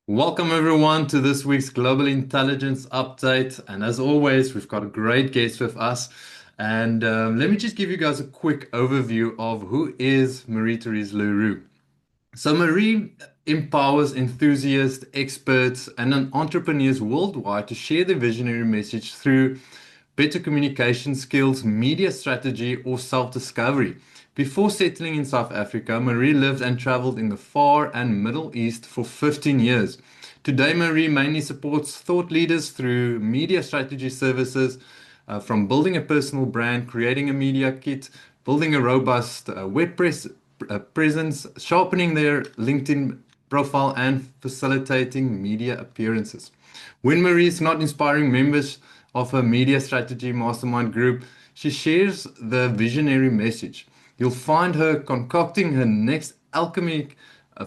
Welcome, everyone, to this week's Global Intelligence Update. And as always, we've got a great guest with us. And let me just give you guys a quick overview of who is Marie-Therese Le Roux. So, Marie empowers enthusiasts, experts, and entrepreneurs worldwide to share their visionary message through better communication skills, media strategy, or self-discovery. Before settling in South Africa, Marie lived and traveled in the Far and Middle East for 15 years. Today, Marie mainly supports thought leaders through media strategy services, from building a personal brand, creating a media kit, building a robust presence, sharpening their LinkedIn profile, and facilitating media appearances. When Marie is not inspiring members of her Media Strategy Mastermind group, she shares the visionary message. You'll find her concocting her next alchemy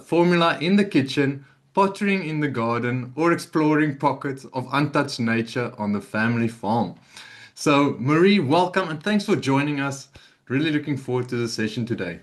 formula in the kitchen, pottering in the garden, or exploring pockets of untouched nature on the family farm. So, Marie, welcome and thanks for joining us. Really looking forward to the session today.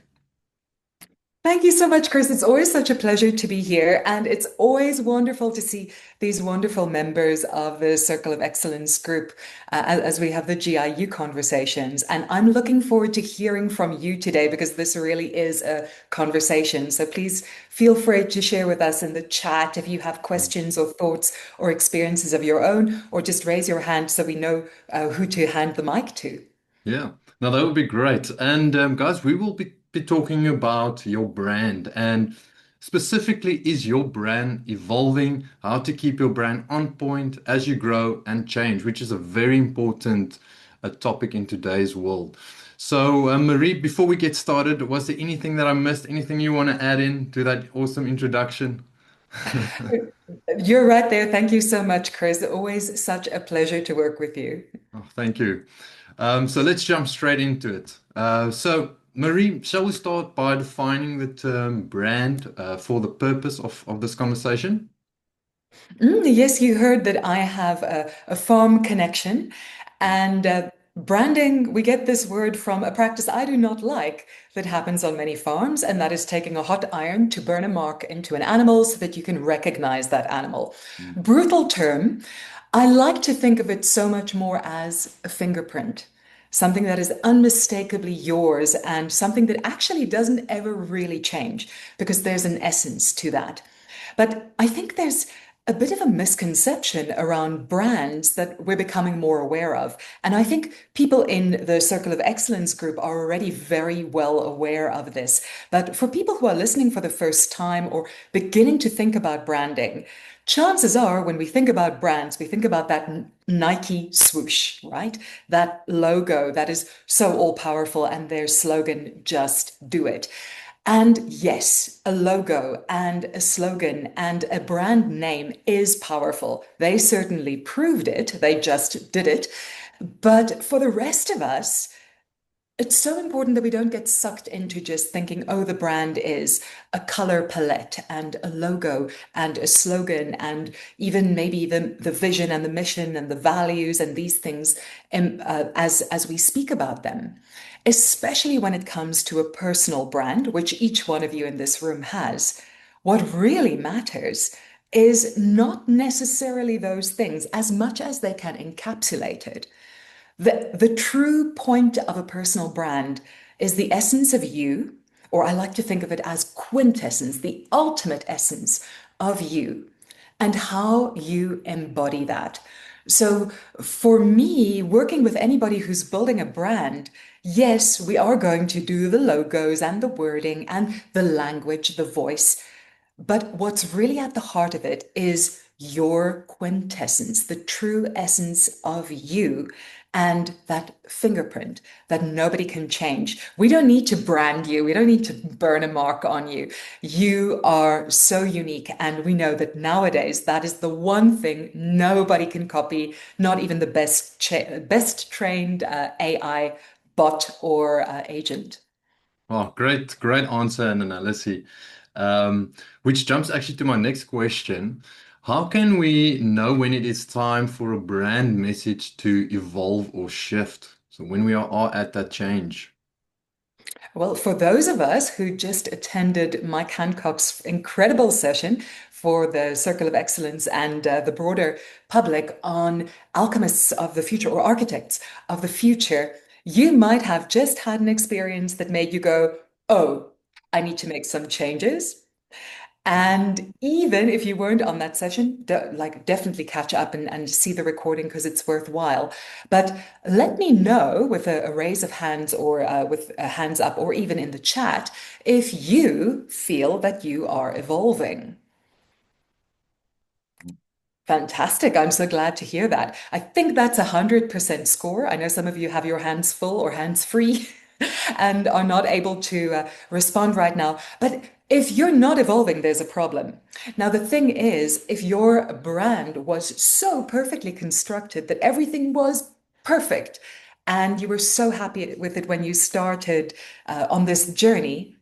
Thank you so much, Chris. It's always such a pleasure to be here, and it's always wonderful to see these wonderful members of the Circle of Excellence group as we have the GIU conversations. And I'm looking forward to hearing from you today because this really is a conversation. So please feel free to share with us in the chat if you have questions or thoughts or experiences of your own, or just raise your hand so we know who to hand the mic to. Yeah, now that would be great. And guys, we will be talking about your brand and specifically, is your brand evolving? How to keep your brand on point as you grow and change, which is a very important topic in today's world. So, Marie, before we get started, was there anything that I missed? Anything you want to add in to that awesome introduction? You're right there. Thank you so much, Chris. Always such a pleasure to work with you. Oh, thank you. So let's jump straight into it. Marie, shall we start by defining the term brand for the purpose of this conversation? Yes, you heard that I have a farm connection. And branding, we get this word from a practice I do not like that happens on many farms, and that is taking a hot iron to burn a mark into an animal so that you can recognize that animal. Mm. Brutal term. I like to think of it so much more as a fingerprint, something that is unmistakably yours and something that actually doesn't ever really change because there's an essence to that. But I think there's a bit of a misconception around brands that we're becoming more aware of. And I think people in the Circle of Excellence group are already very well aware of this. But for people who are listening for the first time or beginning to think about branding, chances are when we think about brands, we think about that Nike swoosh, right? That logo that is so all powerful and their slogan, just do it. And yes, a logo and a slogan and a brand name is powerful. They certainly proved it, they just did it. But for the rest of us, it's so important that we don't get sucked into just thinking, oh, the brand is a color palette and a logo and a slogan and even maybe the vision and the mission and the values and these things as we speak about them, especially when it comes to a personal brand, which each one of you in this room has. What really matters is not necessarily those things as much as they can encapsulate it. The true point of a personal brand is the essence of you, or I like to think of it as quintessence, the ultimate essence of you, and how you embody that. So for me, working with anybody who's building a brand, yes, we are going to do the logos and the wording and the language, the voice. But what's really at the heart of it is your quintessence, the true essence of you, and that fingerprint that nobody can change. We don't need to brand you. We don't need to burn a mark on you. You are so unique. And we know that nowadays that is the one thing nobody can copy, not even the best trained AI bot or agent. Oh, great answer and analysis. Which jumps actually to my next question. How can we know when it is time for a brand message to evolve or shift? So when we are at that change. Well, for those of us who just attended Mike Hancock's incredible session for the Circle of Excellence and the broader public on alchemists of the future or architects of the future, you might have just had an experience that made you go, oh, I need to make some changes. And even if you weren't on that session, definitely catch up and see the recording because it's worthwhile. But let me know with a raise of hands or with hands up or even in the chat if you feel that you are evolving. Fantastic. I'm so glad to hear that. I think that's 100% score. I know some of you have your hands full or hands free and are not able to respond right now. But if you're not evolving, there's a problem. Now, the thing is, if your brand was so perfectly constructed that everything was perfect and you were so happy with it when you started on this journey,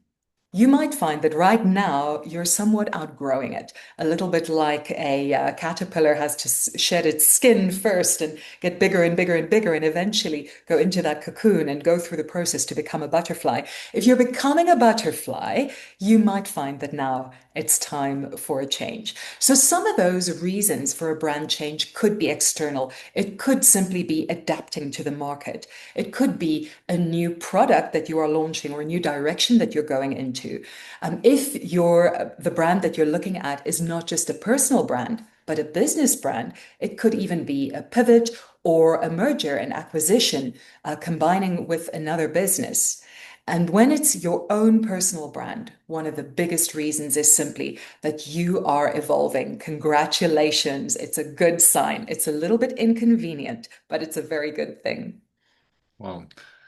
you might find that right now you're somewhat outgrowing it, a little bit like a caterpillar has to shed its skin first and get bigger and bigger and bigger, and eventually go into that cocoon and go through the process to become a butterfly. If you're becoming a butterfly, you might find that now it's time for a change. So, some of those reasons for a brand change could be external. It could simply be adapting to the market. It could be a new product that you are launching or a new direction that you're going into. If the brand that you're looking at is not just a personal brand, but a business brand, it could even be a pivot or a merger, an acquisition, combining with another business. And when it's your own personal brand, one of the biggest reasons is simply that you are evolving. Congratulations. It's a good sign. It's a little bit inconvenient, but it's a very good thing. Wow.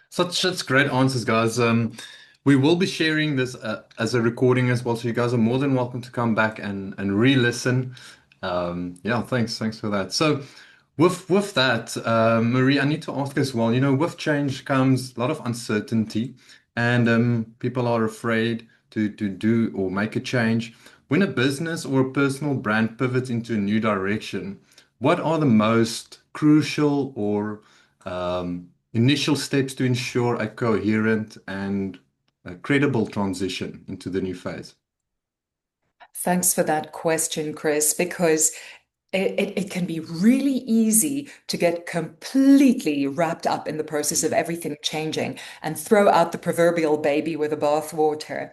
Such great answers, guys. We will be sharing this as a recording as well, so you guys are more than welcome to come back and re-listen. Yeah, thanks for that. So, with that, Marie, I need to ask as well. With change comes a lot of uncertainty, and people are afraid to do or make a change. When a business or a personal brand pivots into a new direction, what are the most crucial or initial steps to ensure a coherent and a credible transition into the new phase? Thanks for that question, Chris, because it can be really easy to get completely wrapped up in the process of everything changing and throw out the proverbial baby with the bathwater.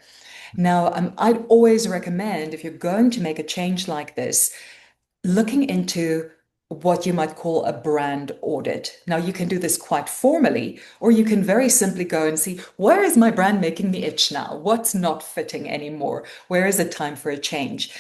Now, I'd always recommend if you're going to make a change like this, looking into what you might call a brand audit. Now, you can do this quite formally, or you can very simply go and see where is my brand making me itch now? What's not fitting anymore? Where is it time for a change?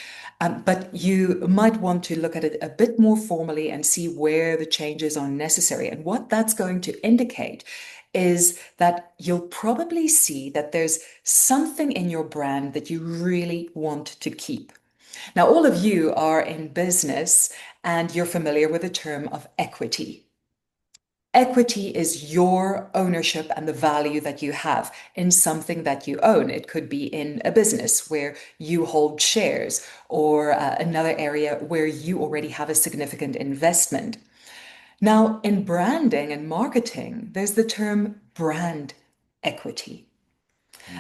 But you might want to look at it a bit more formally and see where the changes are necessary. And what that's going to indicate is that you'll probably see that there's something in your brand that you really want to keep. Now, all of you are in business and you're familiar with the term of equity. Equity is your ownership and the value that you have in something that you own. It could be in a business where you hold shares or another area where you already have a significant investment. Now, in branding and marketing, there's the term brand equity.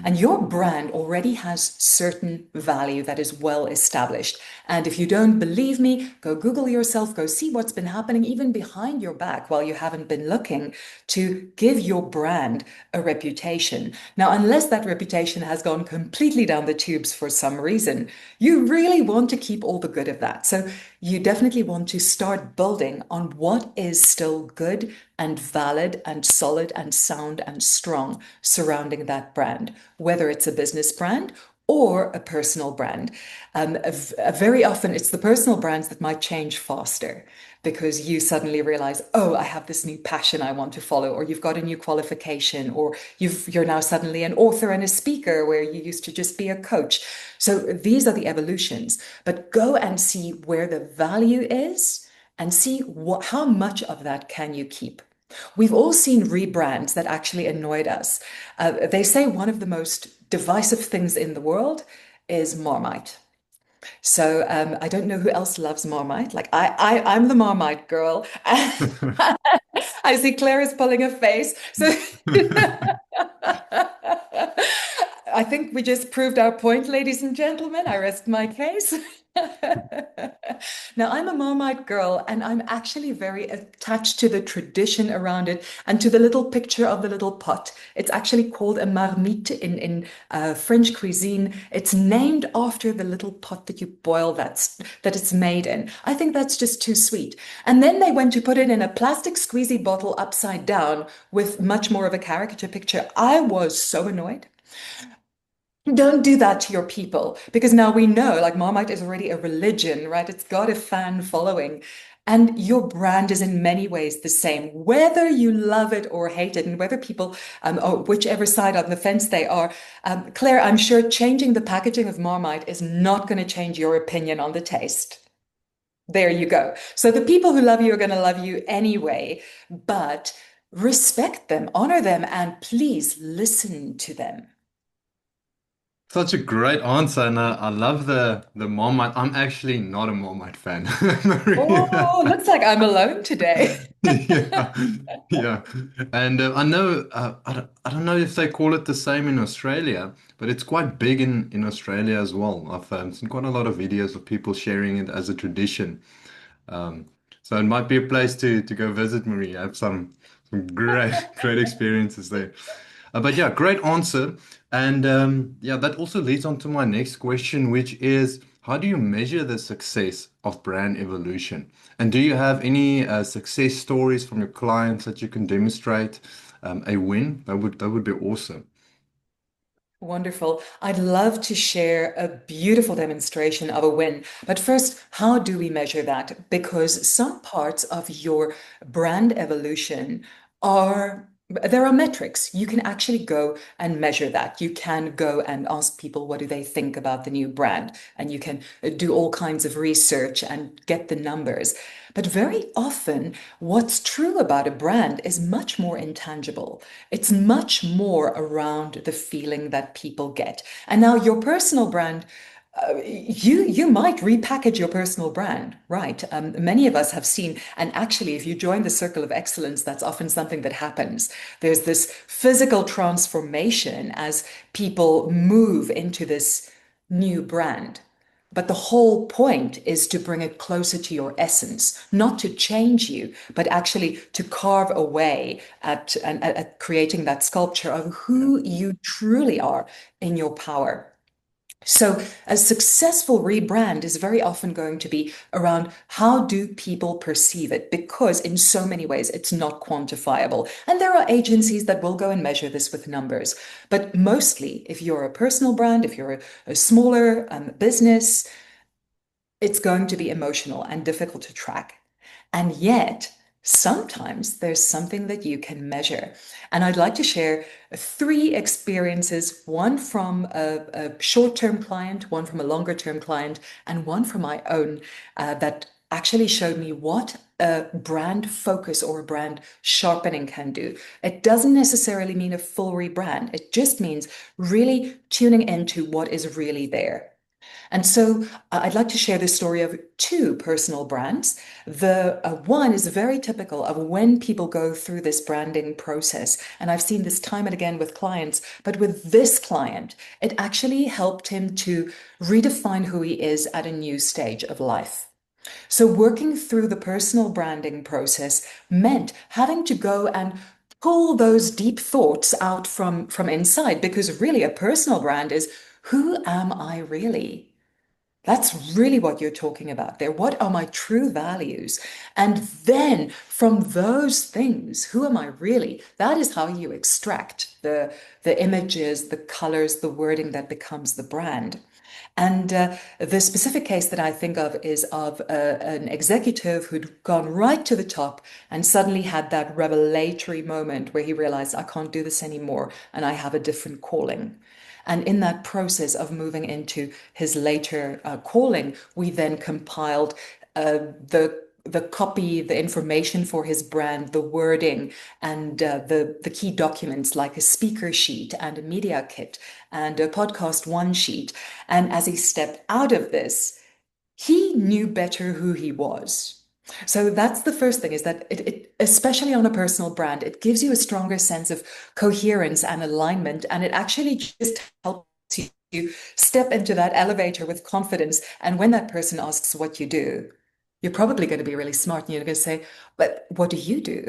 And your brand already has certain value that is well established. And if you don't believe me, go Google yourself, go see what's been happening even behind your back while you haven't been looking to give your brand a reputation. Now, unless that reputation has gone completely down the tubes for some reason, you really want to keep all the good of that. So you definitely want to start building on what is still good and valid and solid and sound and strong surrounding that brand, whether it's a business brand or a personal brand. Very often it's the personal brands that might change faster because you suddenly realize, oh, I have this new passion I want to follow, or you've got a new qualification, or you're now suddenly an author and a speaker where you used to just be a coach. So these are the evolutions. But go and see where the value is and see how much of that can you keep. We've all seen rebrands that actually annoyed us. They say one of the most divisive things in the world is Marmite. So I don't know who else loves Marmite. Like I'm the Marmite girl. I see Claire is pulling a face. So I think we just proved our point, ladies and gentlemen. I rest my case. Now, I'm a Marmite girl, and I'm actually very attached to the tradition around it and to the little picture of the little pot. It's actually called a marmite in French cuisine. It's named after the little pot that you boil that it's made in. I think that's just too sweet. And then they went to put it in a plastic squeezy bottle upside down with much more of a caricature picture. I was so annoyed. Don't do that to your people because now we know like Marmite is already a religion, right? It's got a fan following. And your brand is in many ways the same, whether you love it or hate it, and whether people, or whichever side on the fence they are. Claire, I'm sure changing the packaging of Marmite is not going to change your opinion on the taste. There you go. So the people who love you are going to love you anyway, but respect them, honor them, and please listen to them. Such a great answer, and I love the Marmite. I'm actually not a Marmite fan, Marie. Oh, looks like I'm alone today. Yeah, yeah. And I know I don't know if they call it the same in Australia, but it's quite big in Australia as well. I've seen quite a lot of videos of people sharing it as a tradition. Um, so it might be a place to go visit, Marie. I have some great great experiences there. But yeah, great answer. And yeah, that also leads on to my next question, which is how do you measure the success of brand evolution? And do you have any success stories from your clients that you can demonstrate a win? That would be awesome. Wonderful. I'd love to share a beautiful demonstration of a win. But first, how do we measure that? Because some parts of your brand evolution there are metrics. You can actually go and measure that. You can go and ask people what do they think about the new brand, and you can do all kinds of research and get the numbers. But very often, what's true about a brand is much more intangible. It's much more around the feeling that people get. And now your personal brand, you might repackage your personal brand, right? Many of us have seen, and actually, if you join the circle of excellence, that's often something that happens. There's this physical transformation as people move into this new brand. But the whole point is to bring it closer to your essence, not to change you, but actually to carve away at creating that sculpture of Yeah. who you truly are in your power. So, a successful rebrand is very often going to be around how do people perceive it? Because in so many ways, it's not quantifiable. And there are agencies that will go and measure this with numbers. But mostly, if you're a personal brand, if you're a smaller business, it's going to be emotional and difficult to track. And yet, sometimes there's something that you can measure. And I'd like to share three experiences, one from a short-term client, one from a longer-term client, and one from my own that actually showed me what a brand focus or a brand sharpening can do. It doesn't necessarily mean a full rebrand. It just means really tuning into what is really there. And so I'd like to share the story of two personal brands. The one is very typical of when people go through this branding process. And I've seen this time and again with clients, but with this client, it actually helped him to redefine who he is at a new stage of life. So working through the personal branding process meant having to go and pull those deep thoughts out from inside, because really a personal brand is who am I really? That's really what you're talking about there. What are my true values? And then from those things, who am I really? That is how you extract the images, the colors, the wording that becomes the brand. And the specific case that I think of is of an executive who'd gone right to the top and suddenly had that revelatory moment where he realized, I can't do this anymore and I have a different calling. And in that process of moving into his later calling, we then compiled the copy, the information for his brand, the wording, and the key documents like a speaker sheet and a media kit and a podcast one sheet. And as he stepped out of this, he knew better who he was. So that's the first thing is that especially on a personal brand, it gives you a stronger sense of coherence and alignment. And it actually just helps you step into that elevator with confidence. And when that person asks what you do, you're probably going to be really smart and you're going to say, but what do you do?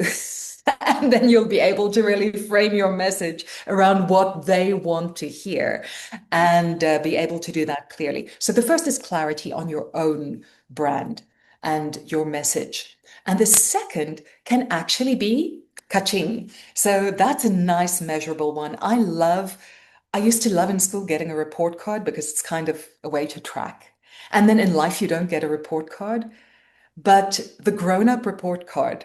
And then you'll be able to really frame your message around what they want to hear and be able to do that clearly. So the first is clarity on your own brand and your message. And the second can actually be kaching. So that's a nice measurable one. I used to love in school getting a report card because it's kind of a way to track. And then in life, you don't get a report card, but the grown-up report card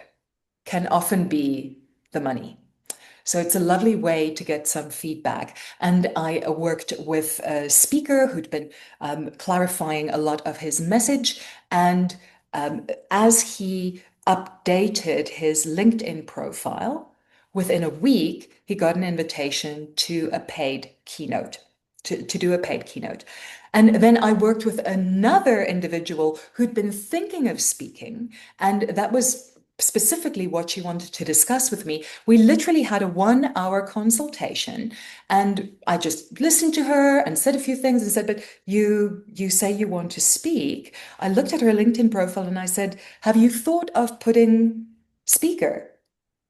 can often be the money. So it's a lovely way to get some feedback. And I worked with a speaker who'd been clarifying a lot of his message. And as he updated his LinkedIn profile, within a week, he got an invitation to a paid keynote, to do a paid keynote. And then I worked with another individual who'd been thinking of speaking, and that was specifically what she wanted to discuss with me. We literally had a 1 hour consultation, and I just listened to her and said a few things and said, but you say you want to speak. I looked at her LinkedIn profile and I said, have you thought of putting speaker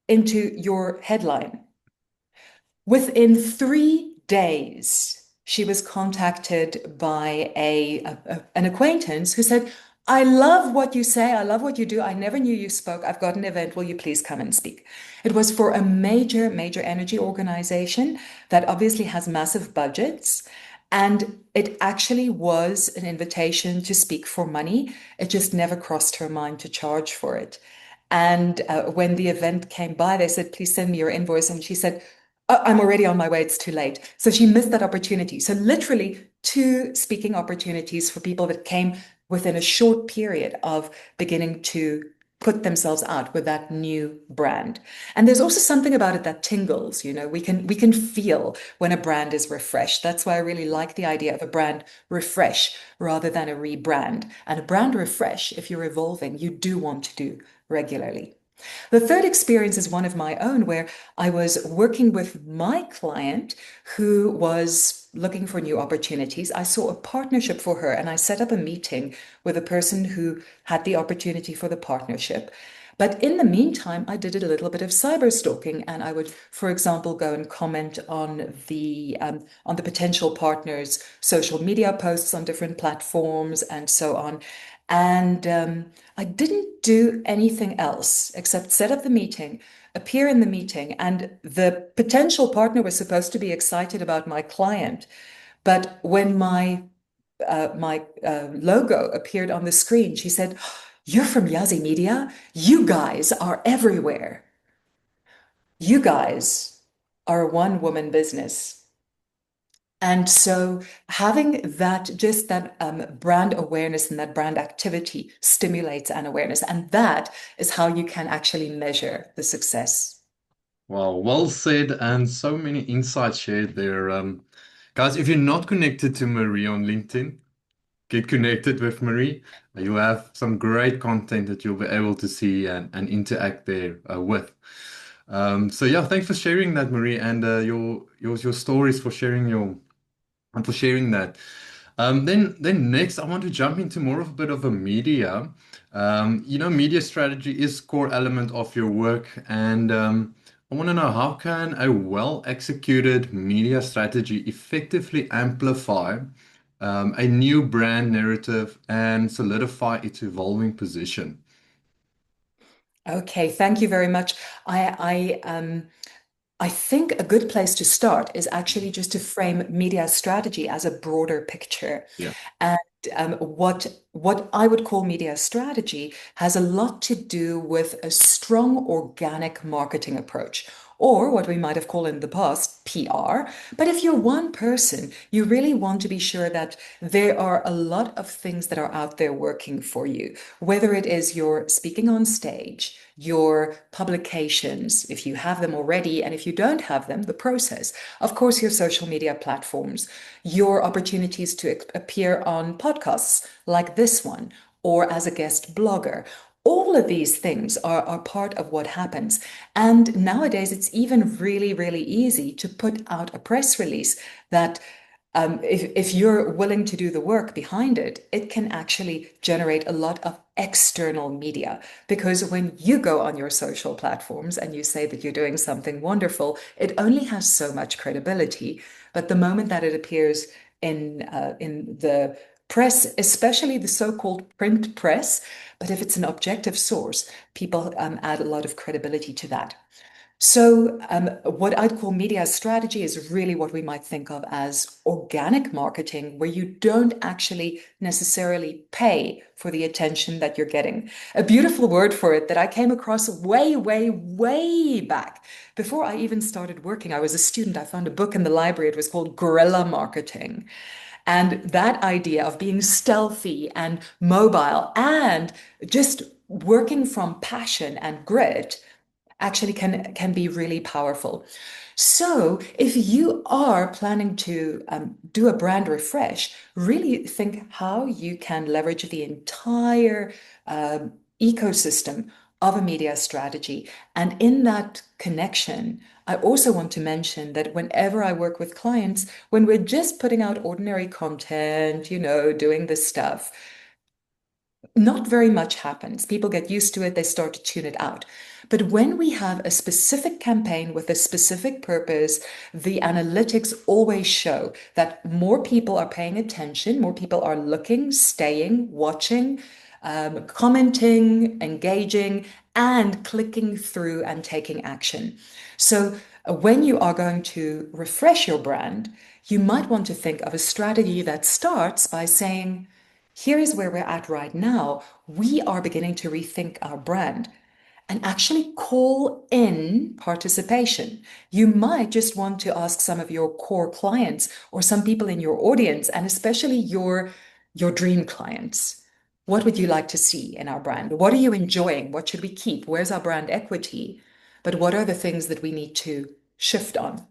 into your headline? Within 3 days, she was contacted by an acquaintance who said, I love what you say. I love what you do. I never knew you spoke. I've got an event. Will you please come and speak? It was for a major, major energy organization that obviously has massive budgets. And it actually was an invitation to speak for money. It just never crossed her mind to charge for it. And when the event came by, they said, please send me your invoice. And she said, oh, I'm already on my way. It's too late. So she missed that opportunity. So literally two speaking opportunities for people that came within a short period of beginning to put themselves out with that new brand. And there's also something about it that tingles, we can feel when a brand is refreshed. That's why I really like the idea of a brand refresh rather than a rebrand. And a brand refresh, if you're evolving, you do want to do regularly. The third experience is one of my own, where I was working with my client who was looking for new opportunities. I saw a partnership for her, and I set up a meeting with a person who had the opportunity for the partnership. But in the meantime, I did a little bit of cyber stalking, and I would, for example, go and comment on the potential partners' social media posts on different platforms and so on. And I didn't do anything else except set up the meeting, appear in the meeting, and the potential partner was supposed to be excited about my client. But when my logo appeared on the screen, she said, "You're from Yazzie Media? You guys are everywhere. You guys are a one-woman business." And so having just that brand awareness and that brand activity stimulates an awareness. And that is how you can actually measure the success. Wow, well said, and so many insights shared there. Guys, if you're not connected to Marie on LinkedIn, get connected with Marie. You'll have some great content that you'll be able to see and interact there with. So yeah, thanks for sharing that, Marie, and your stories for sharing that. Then next, I want to jump into more of a bit of a media. Media strategy is core element of your work, and I want to know how can a well-executed media strategy effectively amplify a new brand narrative and solidify its evolving position. Okay, thank you very much. I think a good place to start is actually just to frame media strategy as a broader picture. Yeah. And what I would call media strategy has a lot to do with a strong organic marketing approach, or what we might have called in the past PR. But if you're one person, you really want to be sure that there are a lot of things that are out there working for you, whether it is your speaking on stage, your publications, if you have them already, and if you don't have them, the process. Of course, your social media platforms, your opportunities to appear on podcasts like this one, or as a guest blogger, All of these things are part of what happens. And nowadays, it's even really, really easy to put out a press release that if you're willing to do the work behind it, it can actually generate a lot of external media. Because when you go on your social platforms and you say that you're doing something wonderful, it only has so much credibility. But the moment that it appears in the press, especially the so-called print press, but if it's an objective source, people add a lot of credibility to that. So, what I'd call media strategy is really what we might think of as organic marketing, where you don't actually necessarily pay for the attention that you're getting. A beautiful word for it that I came across way, way, way back. Before I even started working, I was a student. I found a book in the library. It was called Guerrilla Marketing. And that idea of being stealthy and mobile and just working from passion and grit actually can be really powerful. So if you are planning to do a brand refresh, really think how you can leverage the entire ecosystem of a media strategy. And in that connection, I also want to mention that whenever I work with clients, when we're just putting out ordinary content, doing this stuff, not very much happens. People get used to it, they start to tune it out. But when we have a specific campaign with a specific purpose, the analytics always show that more people are paying attention, more people are looking, staying, watching, commenting, engaging, and clicking through and taking action. So when you are going to refresh your brand, you might want to think of a strategy that starts by saying, here is where we're at right now. We are beginning to rethink our brand and actually call in participation. You might just want to ask some of your core clients or some people in your audience, and especially your dream clients. What would you like to see in our brand? What are you enjoying? What should we keep? Where's our brand equity? But what are the things that we need to shift on?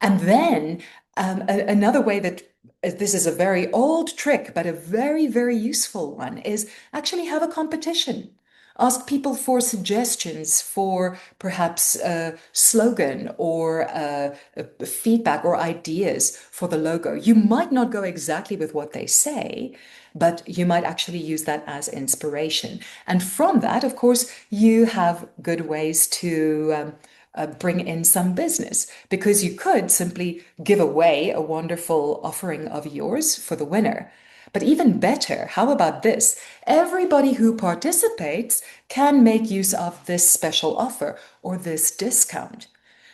And then another way that this is a very old trick, but a very, very useful one is actually have a competition. Ask people for suggestions for perhaps a slogan or feedback or ideas for the logo. You might not go exactly with what they say, but you might actually use that as inspiration. And from that, of course, you have good ways to bring in some business because you could simply give away a wonderful offering of yours for the winner. But even better, how about this? Everybody who participates can make use of this special offer or this discount.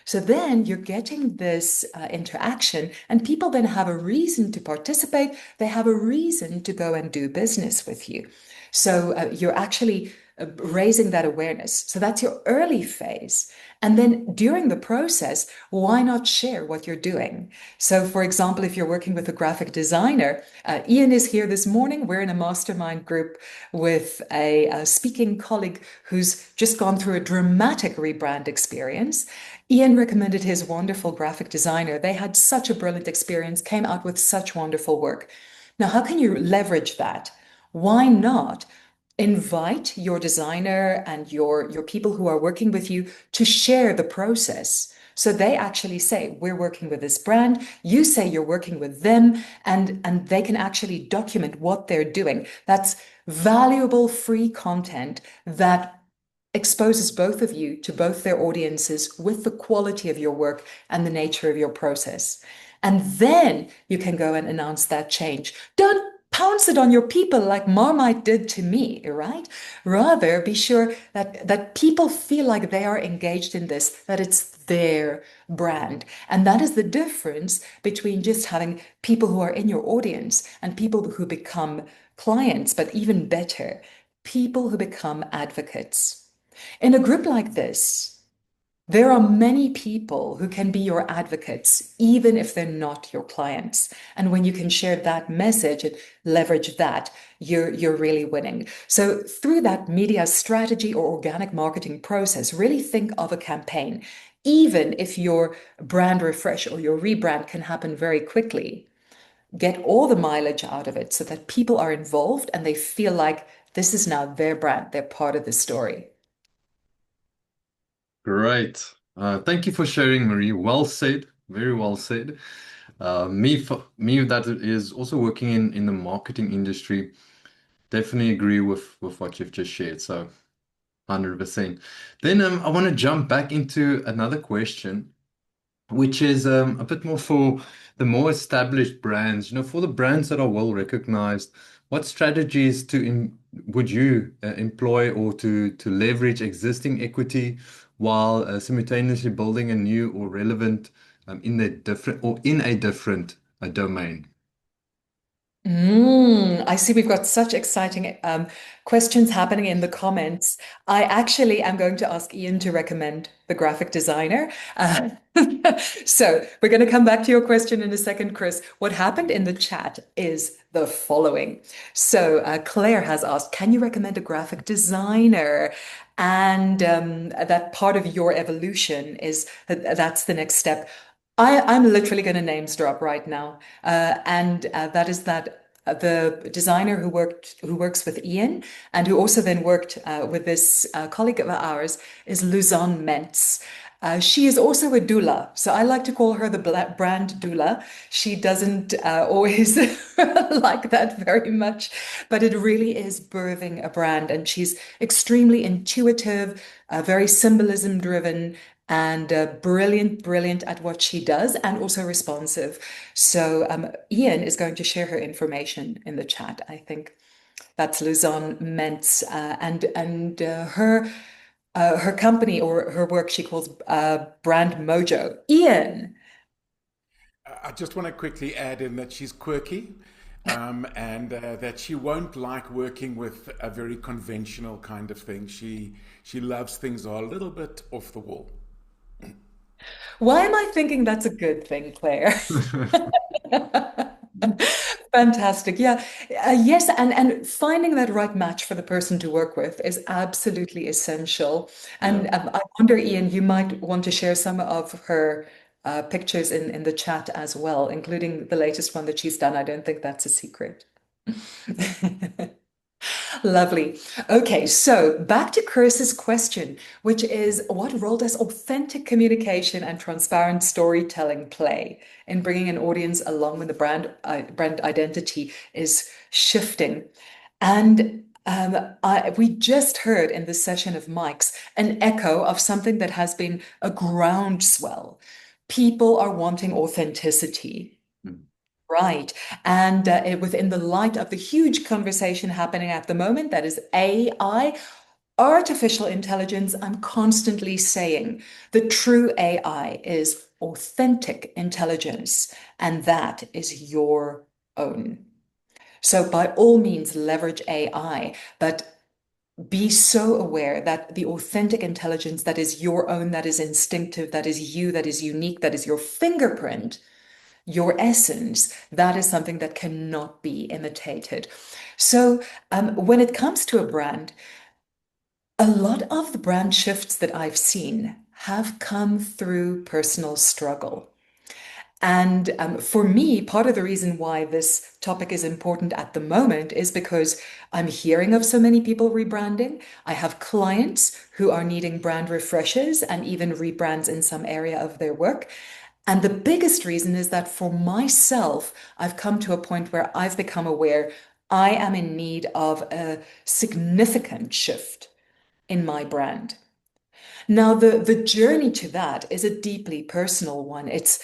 So then you're getting this interaction, and people then have a reason to participate. They have a reason to go and do business with you. So you're actually raising that awareness. So that's your early phase. And then during the process, why not share what you're doing? So, for example, if you're working with a graphic designer, Ian is here this morning. We're in a mastermind group with a speaking colleague who's just gone through a dramatic rebrand experience. Ian recommended his wonderful graphic designer. They had such a brilliant experience, came out with such wonderful work. Now, how can you leverage that? Why not invite your designer and your people who are working with you to share the process? So they actually say, we're working with this brand. You say you're working with them, and they can actually document what they're doing. That's valuable free content that exposes both of you to both their audiences with the quality of your work and the nature of your process. And then you can go and announce that change. Don't pounce it on your people like Marmite did to me, right? Rather, be sure that people feel like they are engaged in this, that it's their brand. And that is the difference between just having people who are in your audience and people who become clients, but even better, people who become advocates. In a group like this, there are many people who can be your advocates, even if they're not your clients. And when you can share that message and leverage that, you're really winning. So through that media strategy or organic marketing process, really think of a campaign. Even if your brand refresh or your rebrand can happen very quickly, get all the mileage out of it so that people are involved and they feel like this is now their brand, they're part of the story. Great. Thank you for sharing, Marie. Well said. Very well said. Me that is also working in the marketing industry, definitely agree with what you've just shared. So 100%. Then I want to jump back into another question, which is a bit more for the more established brands. For the brands that are well recognized, what strategies would you employ or to leverage existing equity while simultaneously building a new or relevant in a different domain? I see we've got such exciting questions happening in the comments. I actually am going to ask Ian to recommend the graphic designer. So we're going to come back to your question in a second, Chris. What happened in the chat is the following. So Claire has asked, can you recommend a graphic designer? And that part of your evolution is that's the next step. I'm literally going to names drop right now, and that is that the designer who works with Ian and who also then worked with this colleague of ours is Luzon Mentz. She is also a doula, so I like to call her the brand doula. She doesn't always like that very much, but it really is birthing a brand, and she's extremely intuitive, very symbolism driven, and brilliant at what she does and also responsive. So Ian is going to share her information in the chat. I think that's Luzon Mentz and her company or her work she calls Brand Mojo. Ian. I just want to quickly add in that she's quirky, and that she won't like working with a very conventional kind of thing. She loves things that are a little bit off the wall. Why am I thinking that's a good thing, Claire? Fantastic. Yeah. Yes. And finding that right match for the person to work with is absolutely essential. Yeah. And I wonder, Ian, you might want to share some of her pictures in the chat as well, including the latest one that she's done. I don't think that's a secret. Lovely. Okay, so back to Chris's question, which is what role does authentic communication and transparent storytelling play in bringing an audience along when the brand identity is shifting? And we just heard in this session of Mike's an echo of something that has been a groundswell. People are wanting authenticity. Mm. Right. And within the light of the huge conversation happening at the moment, that is AI, artificial intelligence, I'm constantly saying the true AI is authentic intelligence, and that is your own. So by all means, leverage AI, but be so aware that the authentic intelligence that is your own, that is instinctive, that is you, that is unique, that is your fingerprint, your essence, that is something that cannot be imitated. So, when it comes to a brand, a lot of the brand shifts that I've seen have come through personal struggle. And for me, part of the reason why this topic is important at the moment is because I'm hearing of so many people rebranding. I have clients who are needing brand refreshes and even rebrands in some area of their work. And the biggest reason is that for myself, I've come to a point where I've become aware I am in need of a significant shift in my brand. Now, the journey to that is a deeply personal one. It's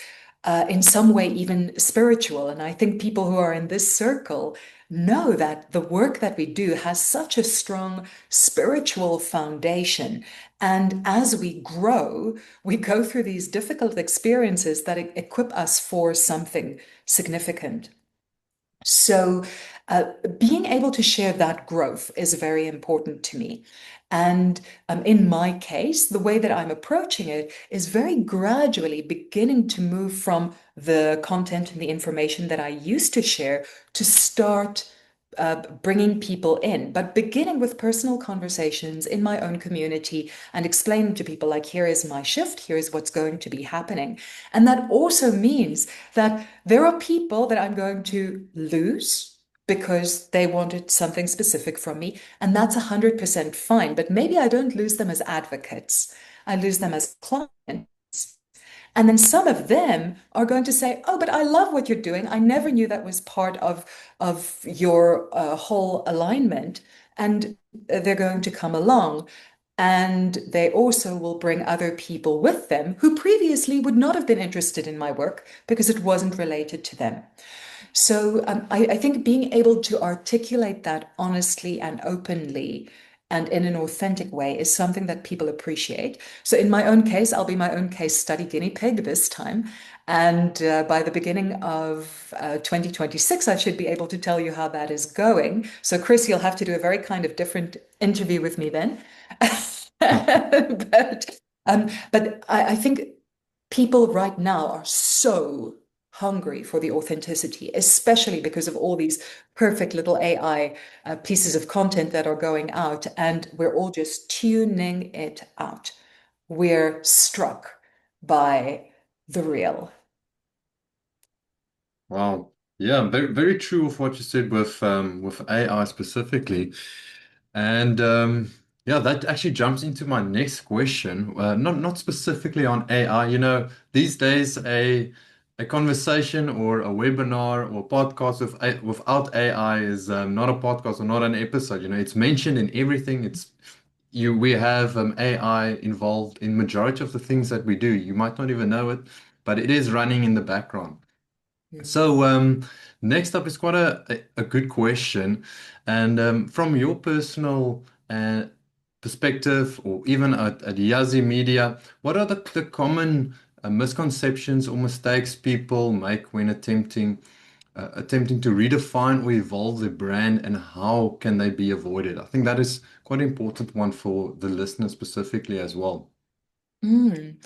in some way even spiritual. And I think people who are in this circle know that the work that we do has such a strong spiritual foundation. And as we grow, we go through these difficult experiences that equip us for something significant. So, being able to share that growth is very important to me. And in my case, the way that I'm approaching it is very gradually beginning to move from the content and the information that I used to share to start bringing people in, but beginning with personal conversations in my own community and explaining to people, like, here is my shift, here is what's going to be happening. And that also means that there are people that I'm going to lose because they wanted something specific from me, and that's 100% fine. But maybe I don't lose them as advocates, I lose them as clients. And then some of them are going to say, "Oh, but I love what you're doing. I never knew that was part of your whole alignment." And they're going to come along. And they also will bring other people with them who previously would not have been interested in my work because it wasn't related to them. So I think being able to articulate that honestly and openly and in an authentic way is something that people appreciate. So in my own case, I'll be my own case study guinea pig this time. And by the beginning of 2026, I should be able to tell you how that is going. So Chris, you'll have to do a very kind of different interview with me then. But I think people right now are so hungry for the authenticity, especially because of all these perfect little AI pieces of content that are going out, and we're all just tuning it out. We're struck by the real. Wow. Yeah, very very true of what you said with AI specifically. And yeah, that actually jumps into my next question. Not specifically on AI. You know, these days a conversation or a webinar or podcast without AI is not a podcast or not an episode. You know, it's mentioned in everything. It's you we have AI involved in majority of the things that we do. You might not even know it, but it is running in the background. So, next up is quite a good question. And from your personal perspective, or even at Yazi Media, what are the common misconceptions or mistakes people make when attempting to redefine or evolve their brand, and how can they be avoided? I think that is quite an important one for the listener specifically as well. Mm.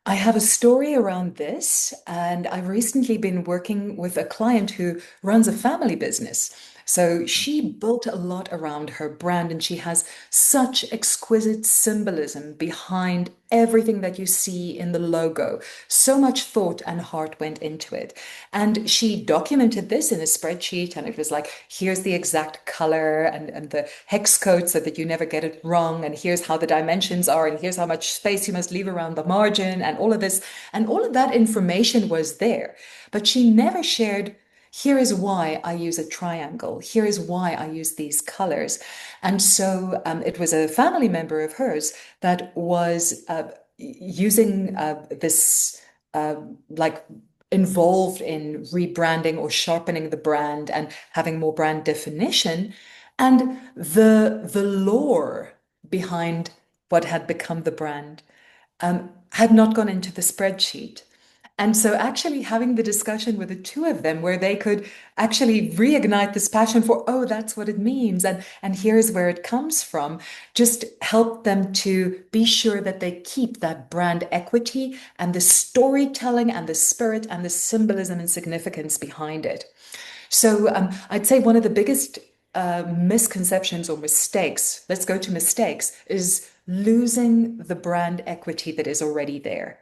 I have a story around this, and I've recently been working with a client who runs a family business. So she built a lot around her brand, and she has such exquisite symbolism behind everything that you see in the logo. So much thought and heart went into it. And she documented this in a spreadsheet, and it was like, here's the exact color and the hex code so that you never get it wrong. And here's how the dimensions are, and here's how much space you must leave around the margin, and all of this. And all of that information was there. But she never shared, here is why I use a triangle. Here is why I use these colors. And so it was a family member of hers that was using this, like, involved in rebranding or sharpening the brand and having more brand definition. And the lore behind what had become the brand had not gone into the spreadsheet. And so, actually, having the discussion with the two of them, where they could actually reignite this passion for, oh, that's what it means, and here's where it comes from, just helped them to be sure that they keep that brand equity and the storytelling and the spirit and the symbolism and significance behind it. So, I'd say one of the biggest misconceptions or mistakes, let's go to mistakes, is losing the brand equity that is already there.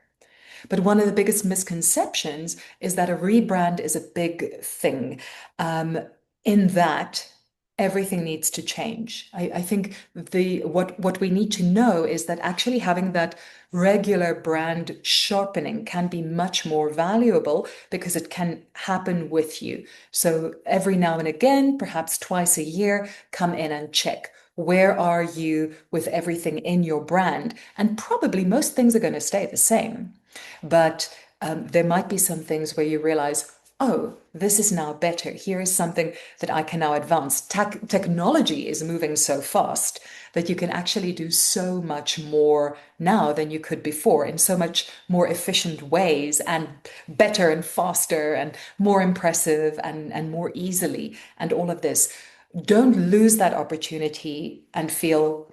But one of the biggest misconceptions is that a rebrand is a big thing, um, in that everything needs to change. I think the what we need to know is that actually having that regular brand sharpening can be much more valuable because it can happen with you. So every now and again, perhaps twice a year, come in and check. Where are you with everything in your brand? And probably most things are going to stay the same. But there might be some things where you realize, oh, this is now better. Here is something that I can now advance. Technology is moving so fast that you can actually do so much more now than you could before in so much more efficient ways, and better and faster and more impressive and more easily, and all of this. Don't lose that opportunity and feel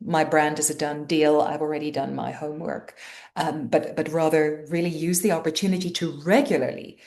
my brand is a done deal. I've already done my homework. But rather really use the opportunity to regularly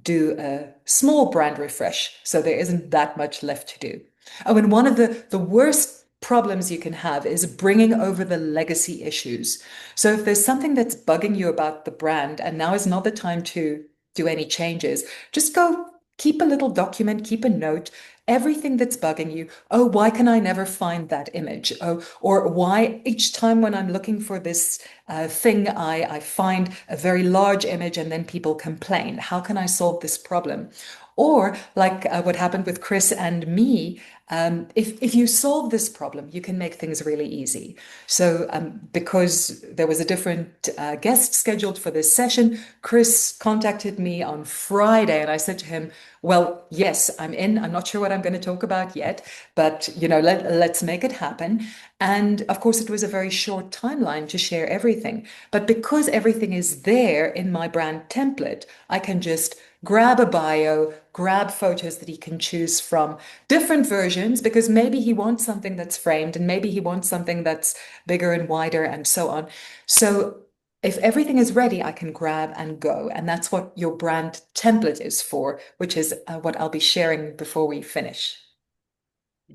do a small brand refresh. So there isn't that much left to do. Oh, and one of the worst problems you can have is bringing over the legacy issues. So if there's something that's bugging you about the brand, and now is not the time to do any changes, just go keep a little document, keep a note, everything that's bugging you. Oh, why can I never find that image? Oh, or why each time when I'm looking for this thing, I find a very large image and then people complain. How can I solve this problem? Or like what happened with Chris and me, if you solve this problem, you can make things really easy. So because there was a different guest scheduled for this session, Chris contacted me on Friday and I said to him, well, yes, I'm in. I'm not sure what I'm going to talk about yet, but let's make it happen. And of course, it was a very short timeline to share everything. But because everything is there in my brand template, I can just grab a bio, grab photos that he can choose from, different versions, because maybe he wants something that's framed and maybe he wants something that's bigger and wider and so on. So if everything is ready, I can grab and go. And that's what your brand template is for, which is what I'll be sharing before we finish.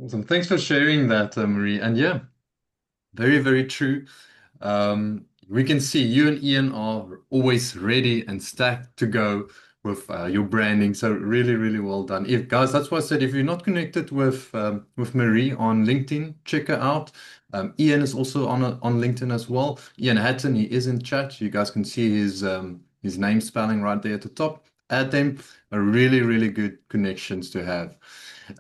Awesome. Thanks for sharing that, Marie. And yeah, very, very true. We can see you and Ian are always ready and stacked to go with your branding. So really, really well done. If guys, that's why I said if you're not connected with Marie on LinkedIn, check her out. Ian is also on LinkedIn as well. Ian Hatton, he is in chat. You guys can see his name spelling right there at the top. Add them. Are really, really good connections to have.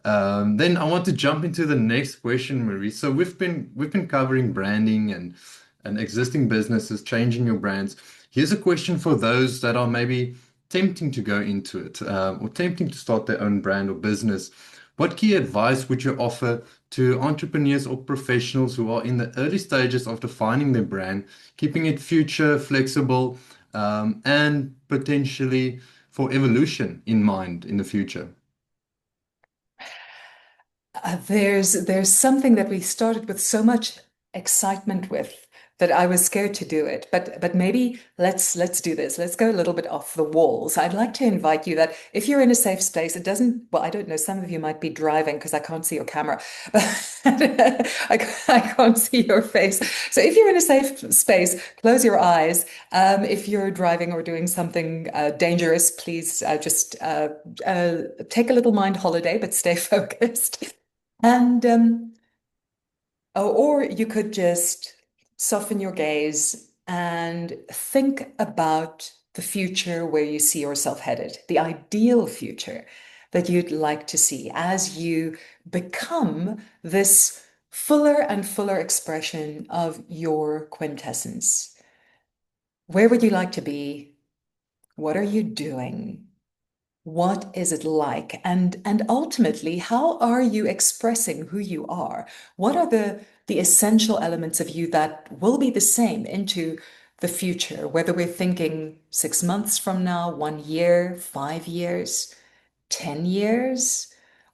Then I want to jump into the next question, Marie. So we've been covering branding and existing businesses, changing your brands. Here's a question for those that are maybe tempting to go into it, or tempting to start their own brand or business. What key advice would you offer to entrepreneurs or professionals who are in the early stages of defining their brand, keeping it future flexible, and potentially for evolution in mind in the future? There's something that we started with so much excitement with that I was scared to do it. But maybe let's do this. Let's go a little bit off the walls. I'd like to invite you that if you're in a safe space, it doesn't, well, I don't know, some of you might be driving because I can't see your camera, but I can't see your face. So if you're in a safe space, close your eyes. If you're driving or doing something dangerous, please just take a little mind holiday, but stay focused. And or you could just soften your gaze and think about the future where you see yourself headed, the ideal future that you'd like to see as you become this fuller and fuller expression of your quintessence. Where would you like to be? What are you doing? What is it like? And ultimately, how are you expressing who you are? What are the essential elements of you that will be the same into the future, whether we're thinking 6 months from now, 1 year, 5 years, 10 years?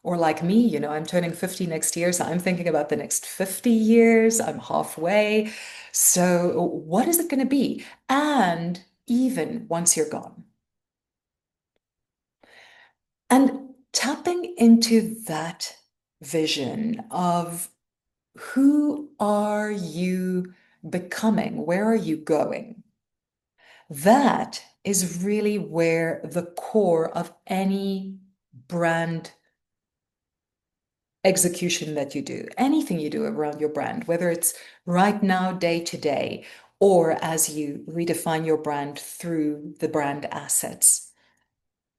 Or like me, I'm turning 50 next year, so I'm thinking about the next 50 years. I'm halfway. So what is it going to be? And even once you're gone. And tapping into that vision of who are you becoming? Where are you going? That is really where the core of any brand execution that you do, anything you do around your brand, whether it's right now, day to day, or as you redefine your brand through the brand assets.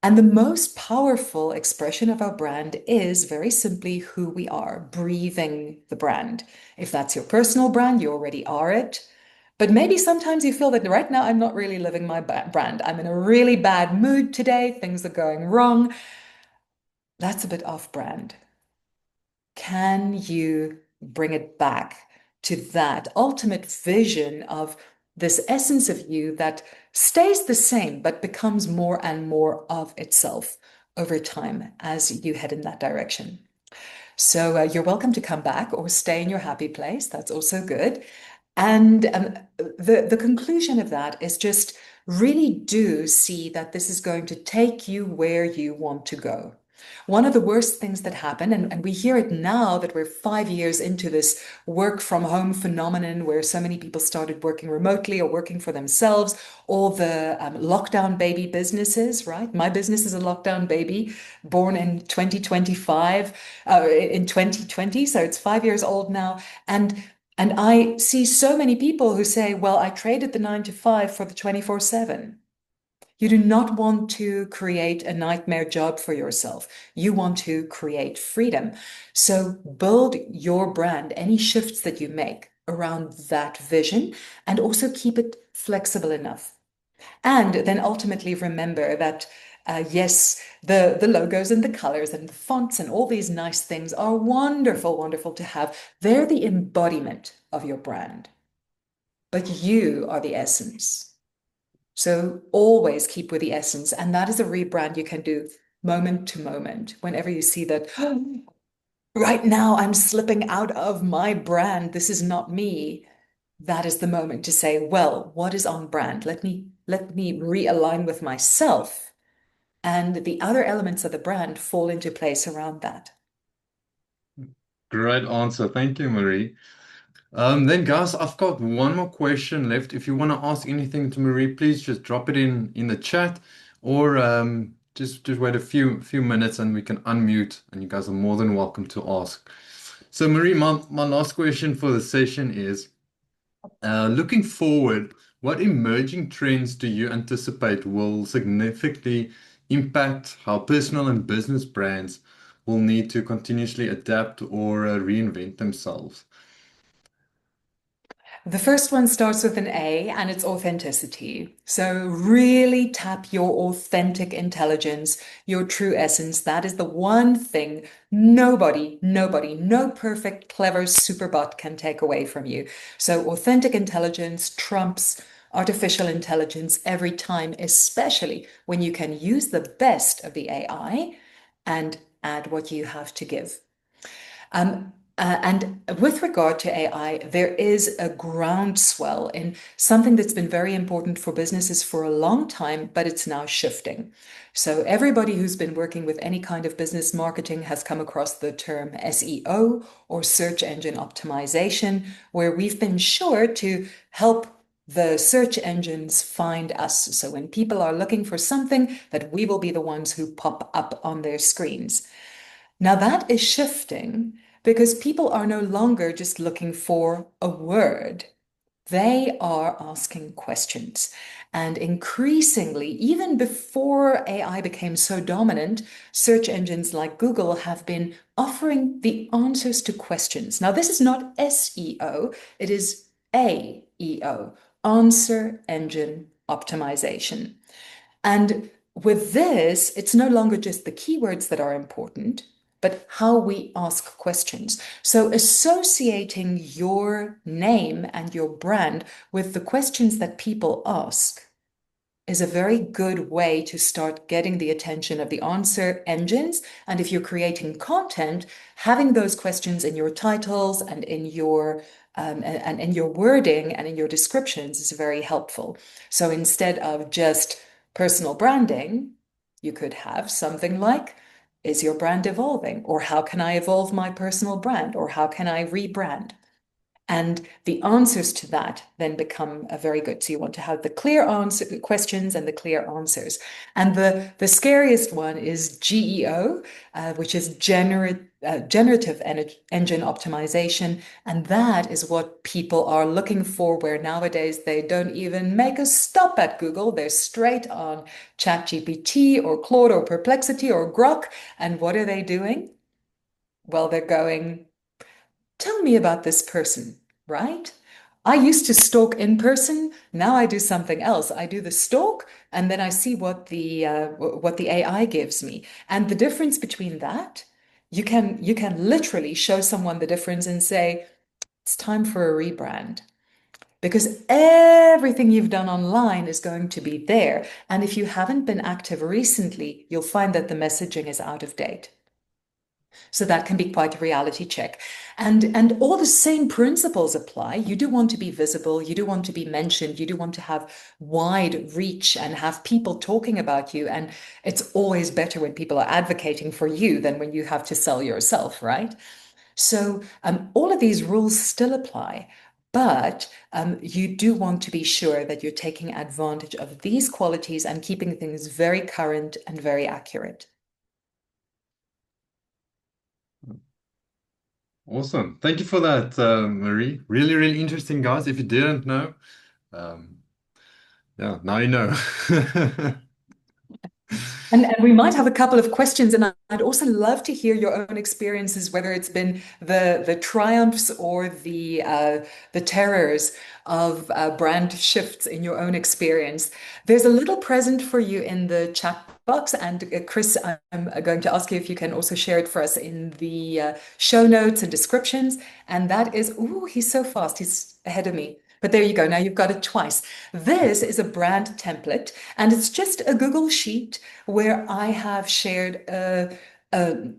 And the most powerful expression of our brand is very simply who we are, breathing the brand. If that's your personal brand, you already are it. But maybe sometimes you feel that right now I'm not really living my brand. I'm in a really bad mood today. Things are going wrong. That's a bit off brand. Can you bring it back to that ultimate vision of this essence of you that stays the same but becomes more and more of itself over time as you head in that direction? So you're welcome to come back or stay in your happy place. That's also good. And the conclusion of that is just really do see that this is going to take you where you want to go. One of the worst things that happen, and we hear it now that we're 5 years into this work from home phenomenon where so many people started working remotely or working for themselves, all the lockdown baby businesses, right? My business is a lockdown baby born in 2025, in 2020, so it's 5 years old now. And I see so many people who say, well, I traded the 9 to 5 for the 24/7. You do not want to create a nightmare job for yourself. You want to create freedom. So build your brand, any shifts that you make around that vision, and also keep it flexible enough. And then ultimately remember that, yes, the logos and the colors and the fonts and all these nice things are wonderful, wonderful to have. They're the embodiment of your brand, but you are the essence. So always keep with the essence. And that is a rebrand you can do moment to moment. Whenever you see that, "Oh, right now I'm slipping out of my brand, this is not me," that is the moment to say, well, what is on brand? Let me realign with myself. And the other elements of the brand fall into place around that. Great answer. Thank you, Marie. Then, guys, I've got one more question left. If you want to ask anything to Marie, please just drop it in the chat, or just wait a few minutes and we can unmute, and you guys are more than welcome to ask. So, Marie, my last question for the session is, looking forward, what emerging trends do you anticipate will significantly impact how personal and business brands will need to continuously adapt or reinvent themselves? The first one starts with an A and it's authenticity. So really tap your authentic intelligence, your true essence. That is the one thing nobody, no perfect, clever superbot can take away from you. So authentic intelligence trumps artificial intelligence every time, especially when you can use the best of the AI and add what you have to give. And with regard to AI, there is a groundswell in something that's been very important for businesses for a long time, but it's now shifting. So everybody who's been working with any kind of business marketing has come across the term SEO or search engine optimization, where we've been sure to help the search engines find us. So when people are looking for something, that we will be the ones who pop up on their screens. Now that is shifting because people are no longer just looking for a word. They are asking questions. And increasingly, even before AI became so dominant, search engines like Google have been offering the answers to questions. Now, this is not SEO, it is AEO, Answer Engine Optimization. And with this, it's no longer just the keywords that are important, but how we ask questions. So associating your name and your brand with the questions that people ask is a very good way to start getting the attention of the answer engines. And if you're creating content, having those questions in your titles and in your wording and in your descriptions is very helpful. So instead of just personal branding, you could have something like, is your brand evolving? Or how can I evolve my personal brand? Or how can I rebrand? And the answers to that then become very good. So you want to have the clear questions and the clear answers. And the scariest one is GEO, which is generative engine optimization. And that is what people are looking for, where nowadays they don't even make a stop at Google. They're straight on ChatGPT or Claude or Perplexity or Grok. And what are they doing? Well, they're going, tell me about this person, right? I used to stalk in person. Now I do something else. I do the stalk, and then I see what the AI gives me. And the difference between that, you can literally show someone the difference and say, it's time for a rebrand. Because everything you've done online is going to be there. And if you haven't been active recently, you'll find that the messaging is out of date. So that can be quite a reality check. And all the same principles apply. You do want to be visible, you do want to be mentioned, you do want to have wide reach and have people talking about you. And it's always better when people are advocating for you than when you have to sell yourself, right? So all of these rules still apply. But you do want to be sure that you're taking advantage of these qualities and keeping things very current and very accurate. Awesome. Thank you for that, Marie. Really, really interesting, guys. If you didn't know, um, yeah, now you know. And we might have a couple of questions, and I'd also love to hear your own experiences, whether it's been the triumphs or the terrors of brand shifts in your own experience. There's a little present for you in the chat box, and Chris, I'm going to ask you if you can also share it for us in the show notes and descriptions. And that is, ooh, he's so fast, he's ahead of me. But there you go. Now you've got it twice. This is a brand template, and it's just a Google sheet where I have shared a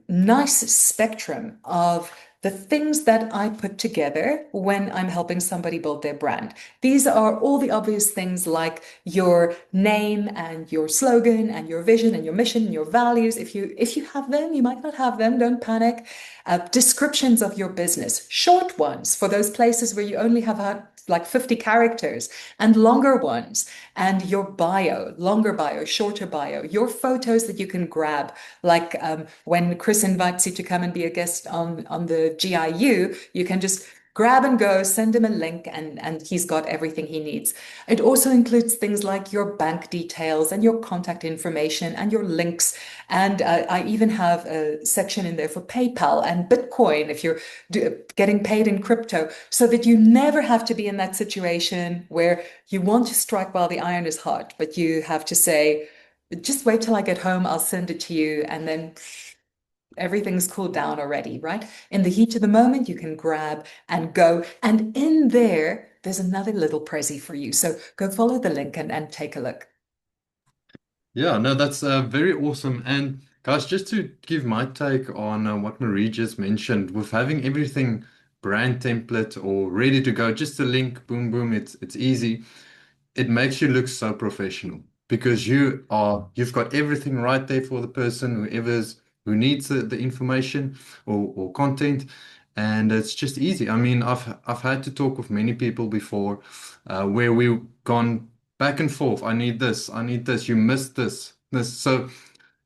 nice spectrum of the things that I put together when I'm helping somebody build their brand. These are all the obvious things like your name and your slogan and your vision and your mission and your values. If you have them, you might not have them, don't panic. Descriptions of your business, short ones for those places where you only have had like 50 characters, and longer ones, and your bio, longer bio, shorter bio, your photos that you can grab, like when Chris invites you to come and be a guest on the GIU, you can just grab and go, send him a link, and he's got everything he needs. It also includes things like your bank details and your contact information and your links. And I even have a section in there for PayPal and Bitcoin if you're getting paid in crypto, so that you never have to be in that situation where you want to strike while the iron is hot, but you have to say, just wait till I get home, I'll send it to you. And then everything's cooled down already, right? In the heat of the moment, you can grab and go. And in there, there's another little prezi for you. So go follow the link and take a look. Yeah, no, that's very awesome. And guys, just to give my take on what Marie just mentioned, with having everything brand template or ready to go, just a link, boom, boom, it's easy. It makes you look so professional because you've got everything right there for the person who needs the information or content, and it's just easy. I mean, I've had to talk with many people before where we've gone back and forth. I need this, you missed this. So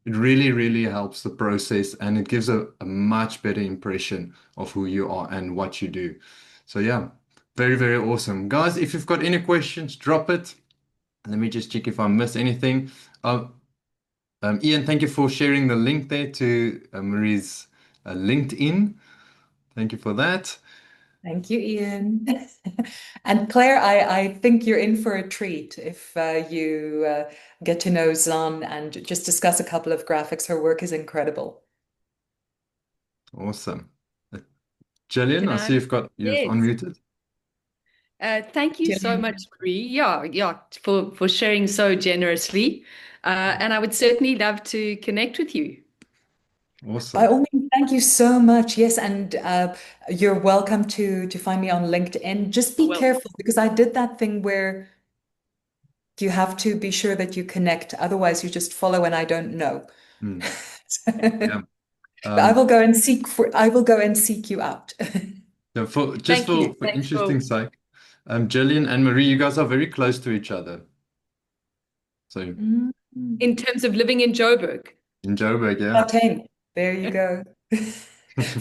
it really, really helps the process, and it gives a much better impression of who you are and what you do. So yeah, very, very awesome. Guys, if you've got any questions, drop it. Let me just check if I missed anything. Uh, Ian, thank you for sharing the link there to Marie's LinkedIn. Thank you for that. Thank you, Ian. And Claire, I think you're in for a treat if you get to know Zan and just discuss a couple of graphics. Her work is incredible. Awesome. Jillian, Can I see I? you've Yes. unmuted. Thank you so Gillian. much, Marie. Yeah, for sharing so generously. And I would certainly love to connect with you. By Awesome. all means, thank you so much. Yes, and you're welcome to find me on LinkedIn. Just I be will. careful because I did that thing where you have to be sure that you connect. Otherwise, you just follow and I don't know. Hmm. Yeah. I Um, will go and I will go and seek you out. yeah, for just Thank you. for Thanks for interesting sake, Jillian and Marie, you guys are very close to each other. So Mm. in terms of living in Joburg. in Joburg, yeah. Gauteng. There you go.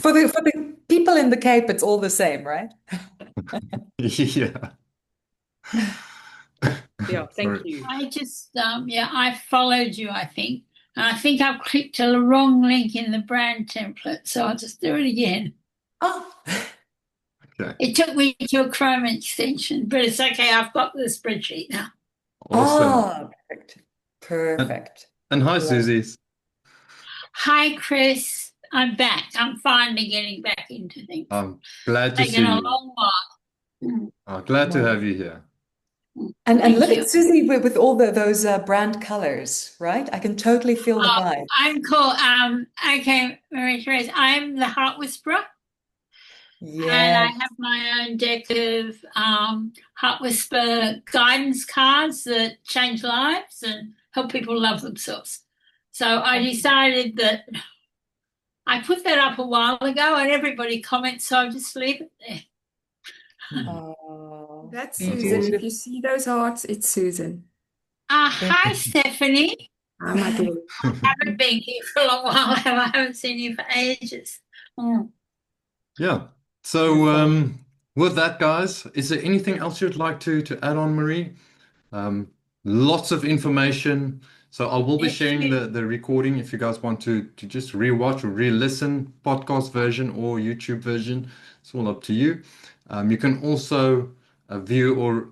For the people in the Cape, it's all the same, right? Yeah. Yeah, thank Sorry. you. I just, yeah, I followed you, I think. And I think I've clicked a wrong link in the brand template. So I'll just do it again. Oh, Okay. It took me to a Chrome extension, but it's okay. I've got the spreadsheet now. Awesome. perfect. And, Perfect. and hi, Love. Susie. Hi, Chris. I'm back. I'm finally getting back into things. I'm glad to Taken see a you. long while. Glad to Wonderful. have you here. And Thank look you. at Susie with all those brand colors, right? I can totally feel the vibe. I'm called, okay, Marie Therese, I'm the Heart Whisperer, and Yeah. I have my own deck of Heart Whisper guidance cards that change lives and help people love themselves. So I decided that I put that up a while ago, and everybody comments, so I'll just leave it there. Oh, That's That's Susan. If awesome. you see those hearts, it's Susan. Hi, Stephanie. Ah, my daughter. Haven't been here for a long while, have I? Haven't seen you for ages. Mm. Yeah. So beautiful. with that, guys, is there anything else you'd like to add on, Marie? Um, Lots of information. So I will be If sharing you, the recording if you guys want to just rewatch or re-listen, podcast version or YouTube version. It's all up to you. You can also view or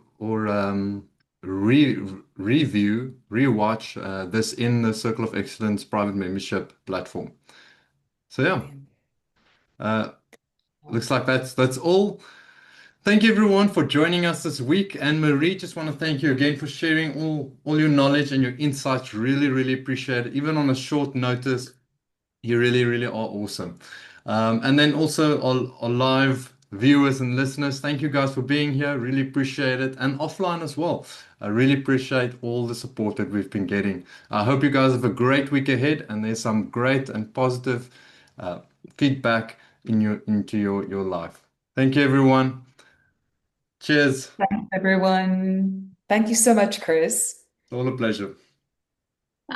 review, rewatch this in the Circle of Excellence private membership platform. So yeah, Brilliant. uh, looks like that's all. Thank you everyone for joining us this week. And Marie, just want to thank you again for sharing all your knowledge and your insights. Really, really appreciate it. Even on a short notice, you really, really are awesome. And then also our live viewers and listeners, thank you guys for being here. Really appreciate it. And offline as well. I really appreciate all the support that we've been getting. I hope you guys have a great week ahead and there's some great and positive uh, feedback into your life. Thank you everyone. Cheers. Thanks, everyone. Thank you so much, Chris. All a pleasure.